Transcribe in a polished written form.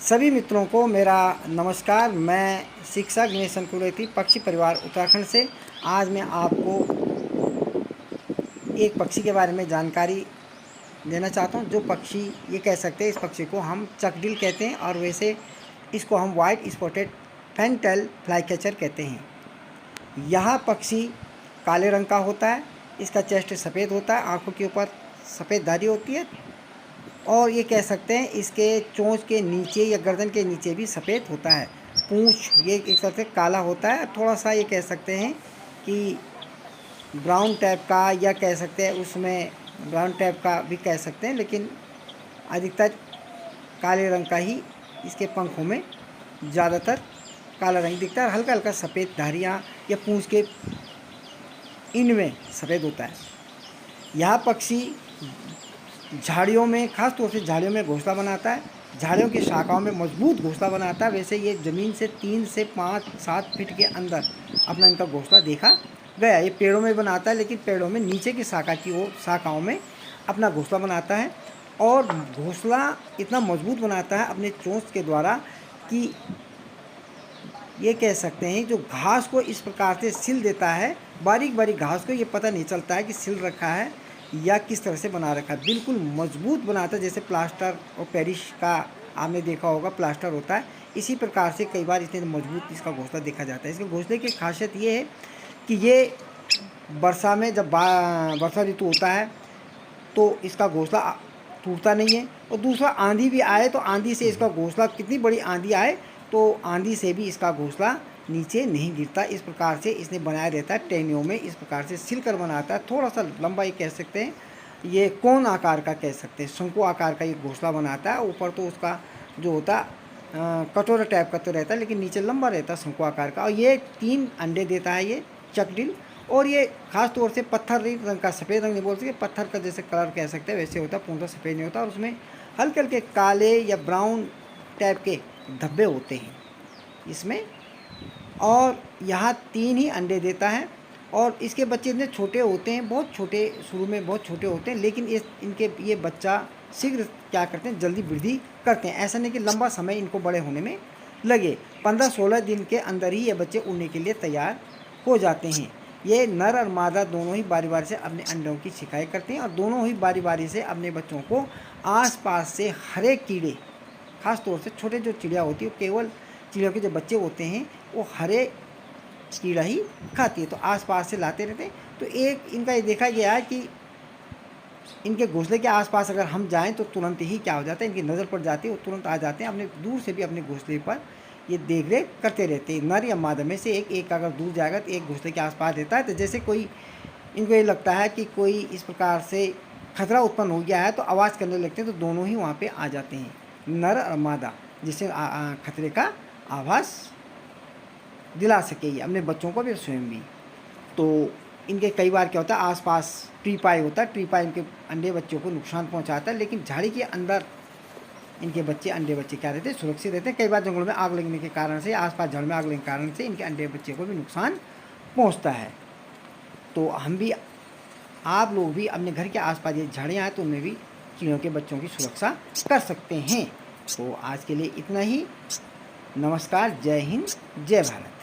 सभी मित्रों को मेरा नमस्कार। मैं शिक्षक गणेश संकुलेती पक्षी परिवार उत्तराखंड से आज मैं आपको एक पक्षी के बारे में जानकारी देना चाहता हूं। जो पक्षी ये कह सकते हैं, इस पक्षी को हम चकडिल कहते हैं और वैसे इसको हम वाइट स्पॉटेड फैनटेल फ्लाईकैचर कहते हैं। यह पक्षी काले रंग का होता है। इसका चेस्ट सफ़ेद होता है, आँखों के ऊपर सफ़ेद धारी होती है और ये कह सकते हैं इसके चोंच के नीचे या गर्दन के नीचे भी सफ़ेद होता है। पूँछ ये एक तरह से काला होता है, थोड़ा सा ये कह सकते हैं कि ब्राउन टाइप का, या कह सकते हैं उसमें ब्राउन टाइप का भी कह सकते हैं, लेकिन अधिकतर काले रंग का ही इसके पंखों में ज़्यादातर काला रंग दिखता है। हल्का हल्का सफ़ेद धारियाँ या पूँछ के इनमें सफ़ेद होता है। यह पक्षी झाड़ियों में, ख़ास तौर से झाड़ियों में घोंसला बनाता है। झाड़ियों की शाखाओं में मजबूत घोंसला बनाता है। वैसे ये ज़मीन से 3 से 5-7 फीट के अंदर अपना इनका घोंसला देखा गया। ये पेड़ों में बनाता है, लेकिन पेड़ों में नीचे की शाखाओं में अपना घोंसला बनाता है और घोंसला इतना मजबूत बनाता है अपने चोंच के द्वारा कि ये कह सकते हैं जो घास को इस प्रकार से सिल देता है, बारीक बारीक घास को ये पता नहीं चलता है कि सिल रखा है या किस तरह से बना रखा है। बिल्कुल मजबूत बनाता है, जैसे प्लास्टर और पेरिस का आपने देखा होगा प्लास्टर होता है, इसी प्रकार से कई बार इतने मजबूत इसका घोंसला देखा जाता है। इसके घोंसले की खासियत ये है कि ये वर्षा में जब वर्षा ऋतु होता है तो इसका घोंसला टूटता नहीं है, और दूसरा आंधी भी आए तो आंधी से इसका घोंसला, कितनी बड़ी आंधी आए तो आंधी से भी इसका घोंसला नीचे नहीं गिरता। इस प्रकार से इसने बनाया रहता है टहनियों में, इस प्रकार से सिलकर बनाता है। थोड़ा सा लंबा ये कह सकते हैं, ये कोन आकार का कह सकते हैं, शंकु आकार का ये घोंसला बनाता है। ऊपर तो उसका जो होता कटोरा टाइप का तो रहता है, लेकिन नीचे लंबा रहता है शंकु आकार का। और ये 3 अंडे देता है ये चकडिल, और ये खास तौर से पत्थर रंग का, सफ़ेद रंग नहीं बोल सकते, पत्थर का जैसे कलर कह सकते हैं वैसे होता है, पूरा सफ़ेद नहीं होता, और उसमें हल्के हल्के काले या ब्राउन टाइप के धब्बे होते हैं इसमें। और यहाँ 3 ही अंडे देता है और इसके बच्चे इतने छोटे होते हैं, बहुत छोटे, शुरू में बहुत छोटे होते हैं, लेकिन ये बच्चा शीघ्र क्या करते हैं, जल्दी वृद्धि करते हैं। ऐसा नहीं कि लंबा समय इनको बड़े होने में लगे। 15-16 दिन के अंदर ही ये बच्चे उड़ने के लिए तैयार हो जाते हैं। ये नर और मादा दोनों ही बारी बारी से अपने अंडों की शिकायत करते हैं और दोनों ही बारी बारी से अपने बच्चों को आसपास से हरे कीड़े, खास तौर से छोटे जो चिड़िया होती है, केवल चिड़ियों के जो बच्चे होते हैं वो हरे कीड़ा ही खाती है, तो आसपास से लाते रहते हैं। तो एक इनका ये देखा गया है कि इनके घोंसले के आसपास अगर हम जाएं तो तुरंत ही क्या हो जाता है, इनकी नज़र पड़ जाती है, वो तुरंत आ जाते हैं। अपने दूर से भी अपने घोंसले पर ये देख रेख करते रहते हैं। नर या मादा में से एक अगर दूर जाएगा तो एक घोंसले के आसपास रहता है। तो जैसे कोई, इनको ये लगता है कि कोई इस प्रकार से खतरा उत्पन्न हो गया है तो आवाज़ करने लगते हैं, तो दोनों ही वहाँ पे आ जाते हैं, नर और मादा, जिससे खतरे का आभास दिला सके ये अपने बच्चों को भी, स्वयं भी। तो इनके कई बार क्या होता है, आसपास ट्री पाई होता है, ट्री पाई इनके अंडे बच्चों को नुकसान पहुंचाता है, लेकिन झाड़ी के अंदर इनके अंडे बच्चे क्या रहते हैं, सुरक्षित रहते हैं। कई बार जंगलों में आग लगने के कारण से, आसपास झाड़ में आग लगने के कारण से इनके अंडे बच्चे को भी नुकसान पहुँचता है। तो हम भी, आप लोग भी अपने घर के आसपास ये झाड़ियाँ हैं तो उनमें भी चिड़ियों के बच्चों की सुरक्षा कर सकते हैं। तो आज के लिए इतना ही। नमस्कार, जय हिंद, जय भारत।